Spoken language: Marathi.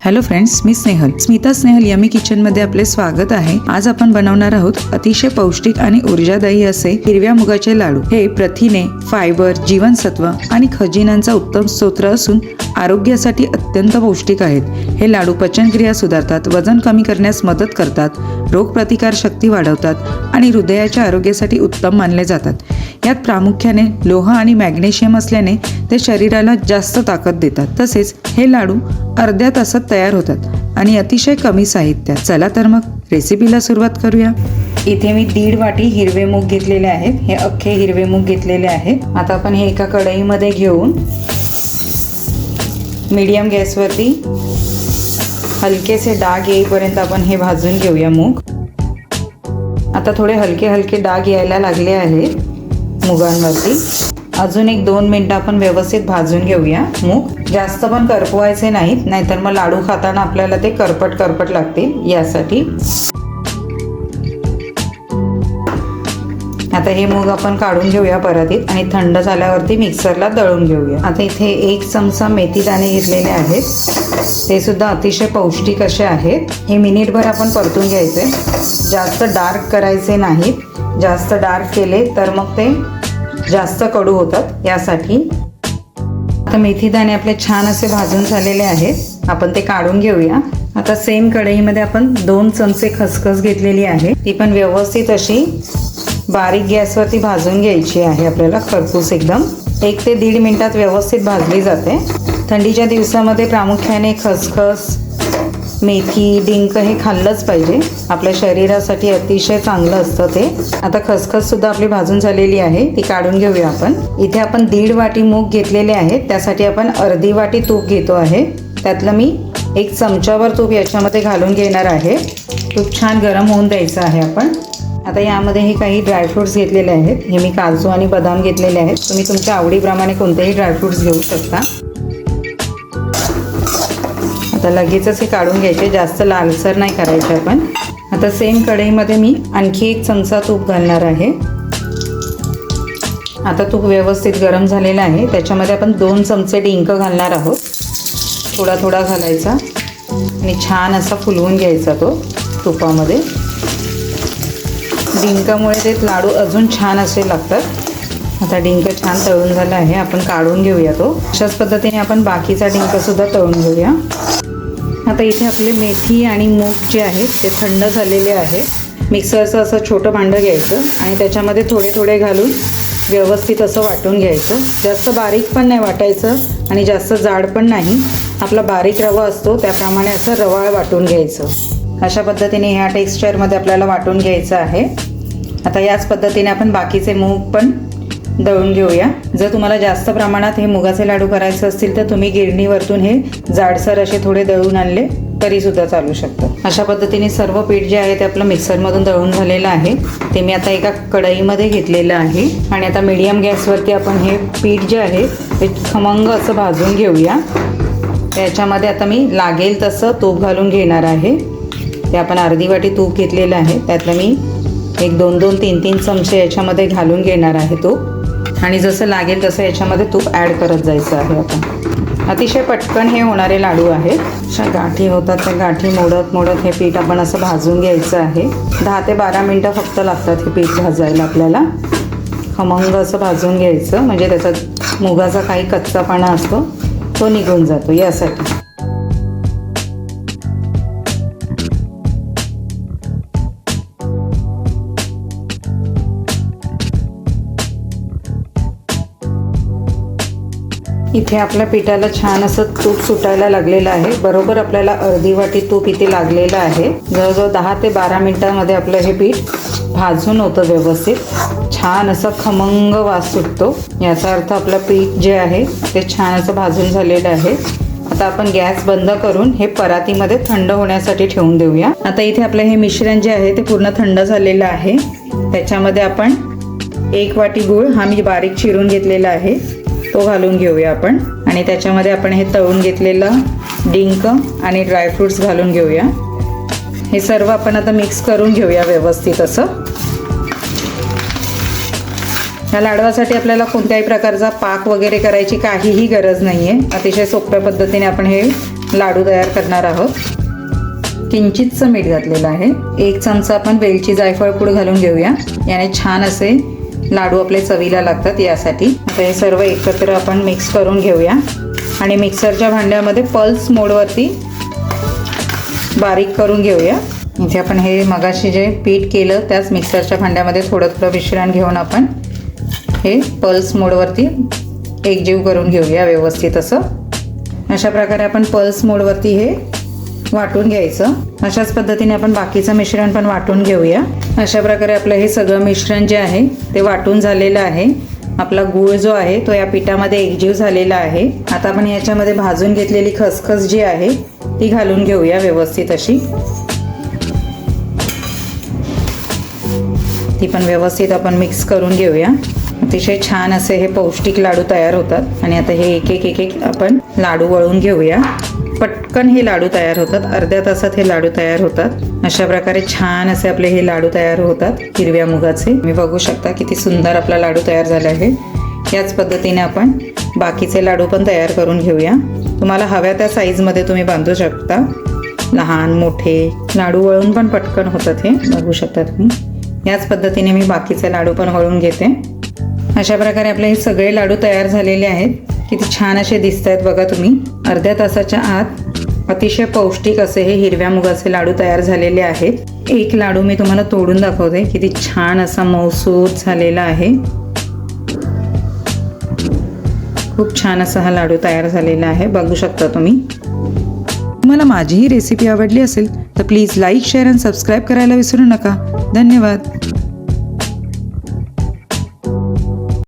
हॅलो फ्रेंड्स, मी स्नेहल, स्मिता स्नेहल यमी किचन मध्ये आपले स्वागत आहे। आज आपण बनवणार आहोत अतिशय पौष्टिक आणि ऊर्जादायी असे हिरव्या मुगाचे लाडू। हे प्रथिने, फायबर, जीवनसत्व आणि खनिजांचा उत्तम स्रोत असून आरोग्यासाठी अत्यंत पौष्टिक आहेत। हे लाडू पचनक्रिया सुधारतात, वजन कमी करण्यास मदत करतात, रोगप्रतिकार शक्ती वाढवतात आणि हृदयाच्या आरोग्यासाठी उत्तम मानले जातात। यात प्रामुख्याने लोह आणि मॅग्नेशियम असल्याने ते शरीराला जास्त ताकद देतात। तसेच हे लाडू अर्ध्या तासात तयार होतात आणि अतिशय कमी साहित्यात। चला तर मग रेसिपीला सुरुवात करूया। इथे मी 1.5 वाटी हिरवे मूग घेतलेले आहेत। हे अख्खे हिरवे मूग घेतलेले आहेत। आता आपण हे एका कढईमध्ये घेऊन मीडियम गॅसवरती हलकेसे डाग येईपर्यंत आपण हे भाजून घेऊया मूग। आता थोडे हलके हलके डाग यायला लागले आहेत मुगांवरती। अजून 1-2 मिनिटं आपण व्यवस्थित भाजून घेऊया मूग। जास्त पण करपवायचे नाहीत, नाहीतर मग लाडू खाताना आपल्याला ते करपट लागतील, यासाठी। आता हे मूग आपण काढून घेऊया परातीत आणि थंड झाल्यावरती मिक्सरला दळून घेऊया। आता इथे 1 चमचा मेथी दाणे घेतलेले आहेत, ते सुद्धा अतिशय पौष्टिक असे आहेत। हे मिनिटभर आपण परतून घ्यायचे, जास्त डार्क करायचे नाहीत। जास्त डार्क केले तर मग ते जास्त कडू होतात, यासाठी। आता मेथी दाणे आपले छान असे भाजून झालेले आहेत, आपण ते काढून घेऊया। आता सेम कढईमध्ये आपण 2 चमचे खसखस घेतलेली आहे, ती पण व्यवस्थित अशी बारीक गॅसवरती भाजून घ्यायची आहे आपल्याला, खरपूस एकदम। 1 ते 1.5 मिनिटात व्यवस्थित भाजली जाते। थंडीच्या दिवसामध्ये प्रामुख्याने खसखस, मेथी, डिंक हे खाल्लंच पाहिजे, आपल्या शरीरासाठी अतिशय चांगलं असतं ते। आता खसखस सुद्धा आपली भाजून झालेली आहे, ती काढून घेऊया आपण। इथे आपण 1.5 वाटी मूग घेतलेले आहेत, त्यासाठी आपण अर्धी वाटी तूप घेतो आहे। त्यातलं मी 1 चमचावर तूप याच्यामध्ये घालून घेणार आहे। तूप छान गरम होऊन द्यायचं आहे आपण। आता यामध्ये हे काही ड्रायफ्रूट्स घेतलेले आहेत, हे मी काजू आणि बदाम घेतलेले आहेत। तुम्ही तुमच्या आवडीप्रमाणे कोणतेही ड्रायफ्रूट्स घेऊ शकता। आता लगेचच हे काढून घ्यायचे, जास्त लालसर नाही करायचे आपण। आता सेम कढईमध्ये मी आणखी 1 चमचा तूप घालणार आहे। आता तूप व्यवस्थित गरम झालेलं आहे, त्याच्यामध्ये आपण 2 चमचे डिंक घालणार आहोत। थोडा थोडा घालायचा आणि छान असा फुलवून घ्यायचा तो तुपामध्ये। डिंकामुळे ते लाडू अजून छान असे लागतात। आता डिंक छान तळून झाला आहे, आपण काढून घेऊया तो। अशाच पद्धतीने आपण बाकीचा डिंक सुद्धा तळून घेऊया। आता इथे आपले मेथी आणि मूग जे आहेत ते थंड झालेले आहेत। मिक्सरचं असं छोटं भांडं घ्यायचं आणि त्याच्यामध्ये थोडे थोडे घालून व्यवस्थित असं वाटून घ्यायचं। जास्त बारीक पण नाही वाटायचं आणि जास्त जाड पण नाही, आपला बारीक रवा असतो त्याप्रमाणे असं रवाळ वाटून घ्यायचं। अशा पद्धतीने ह्या टेक्स्चरमध्ये आपल्याला वाटून घ्यायचं आहे। आता याच पद्धतीने आपण बाकीचे मूग पण दळून घेऊया। जर तुम्हाला जास्त प्रमाणात हे मुगाचे लाडू करायचे असतील तर तुम्ही गिरणीवरतून हे जाडसर असे थोडे दळून आणले तरी सुद्धा चालू शकतं। अशा पद्धतीने सर्व पीठ जे आहे ते आपलं मिक्सरमधून दळून झालेलं आहे, ते मी आता एका कढईमध्ये घेतलेलं आहे। आणि आता मीडियम गॅसवरती आपण हे पीठ जे आहे ते खमंग असं भाजून घेऊया। त्याच्यामध्ये आता मी लागेल तसं तूप घालून घेणार आहे। ते आपण अर्धी वाटी तूप घेतलेलं आहे, त्यातलं मी 1-2, 3 चमचे याच्यामध्ये घालून घेणार आहे तूप। आणि जसं लागेल तसं याच्यामध्ये तूप ॲड करत जायचं आहे आपण। अतिशय पटकन हे होणारे लाडू आहेत। अशा गाठी होतात, त्या गाठी मोडत हे पीठ आपण असं भाजून घ्यायचं आहे। 10 ते 12 मिनटं फक्त लागतात हे पीठ भाजायला आपल्याला। खमंग असं भाजून घ्यायचं, म्हणजे त्याचा मुगाचा काही कच्चापणा असतो तो निघून जातो, यासाठी। इथे आपल्या पिठाला छान असं तूप सुटायला लागलेलं आहे। बरोबर आपल्याला अर्धी वाटी तूप इथे लागलेलं आहे। जवळजवळ 10 ते 12 मिनिटांमध्ये आपलं हे पीठ भाजून होतं व्यवस्थित। छान असं खमंग वास सुटतो, याचा अर्थ आपलं पीठ जे आहे ते छान असं भाजून झालेलं आहे। आता आपण गॅस बंद करून हे परातीमध्ये थंड होण्यासाठी ठेवून देऊया। आता इथे आपलं हे मिश्रण जे आहे ते पूर्ण थंड झालेलं आहे। त्याच्यामध्ये आपण 1 वाटी गूळ, हा मी बारीक चिरून घेतलेला आहे, तो घालून घेऊया आपण। आणि त्याच्यामध्ये आपण हे तळून घेतलेलं डिंक आणि ड्रायफ्रूट्स घालून घेऊया। हे सर्व आपण आता मिक्स करून घेऊया व्यवस्थित असं। या लाडवासाठी आपल्याला कोणत्याही प्रकारचा पाक वगैरे करायची काहीही गरज नाहीये। अतिशय सोप्या पद्धतीने आपण हे लाडू तयार करणार आहोत. किंचितचं मीठ घातलेलं आहे. 1 चमचा आपण वेलची जायफळ पूड घालून घेऊया. याने छान असे लाडू आपले चवीला लागतात यासाठी. आता हे सर्व एकत्र आपण मिक्स करून घेऊया आणि मिक्सरच्या भांड्यामध्ये पल्स मोडवरती बारीक करून घेऊया. इथे आपण हे मगाशी जे पीठ केलं त्याच मिक्सरच्या भांड्यामध्ये थोडं थोडं मिश्रण घेऊन आपण हे पल्स मोडवरती एकजीव करून घेऊया व्यवस्थित असं. अशा प्रकारे आपण पल्स मोडवरती हे वाटून घ्यायचं. अशाच पद्धतीने आपण बाकीचं मिश्रण पण वाटून घेऊया. अशा प्रकारे आपलं हे सगळं मिश्रण जे आहे ते वाटून झालेलं आहे. आपला गूळ जो आहे तो या पिठामध्ये एकजीव झालेला आहे. आता आपण याच्यामध्ये भाजून घेतलेली खसखस जी आहे ती घालून घेऊया व्यवस्थित अशी. ती पण व्यवस्थित आपण मिक्स करून घेऊया. अतिशय छान असे हे पौष्टिक लाडू तयार होतात. आणि आता हे एक एक आपण लाडू वळून घेऊया. पटकन हे लाडू तयार होतात. अर्ध्या तासात हे लाडू तयार होतात. अशा प्रकारे छान असे आपले हे लाडू तयार होतात हिरव्या मुगाचे. तुम्ही बघू शकता किती सुंदर आपला लाडू तयार झाला आहे. याच पद्धतीने आपण बाकीचे लाडू पण तयार करून घेऊया. तुम्हाला हव्या त्या साईजमध्ये तुम्ही बांधू शकता. लहान मोठे लाडू वळून पण पटकन होतात हे बघू शकता तुम्ही. याच पद्धतीने मी बाकीचे लाडू पण वळून घेते. अशा प्रकारे आपले हे सगळे लाडू तयार झालेले आहेत. किती छान असे दिसत आहेत बघा तुम्ही. अर्ध्या तासाच्या आत अतिशय पौष्टिक असे हे हिरव्या मुगाचे लाडू तयार झालेले आहेत. एक लाडू मी तुम्हाला तोडून दाखवते. किती छान असा मऊसूत झालेला आहे. खूप छान असा हा लाडू तयार झालेला आहे बघू शकता तुम्ही. तुम्हाला माझी ही रेसिपी आवडली असेल तर प्लीज लाईक शेअर आणि सबस्क्राईब करायला विसरू नका. धन्यवाद.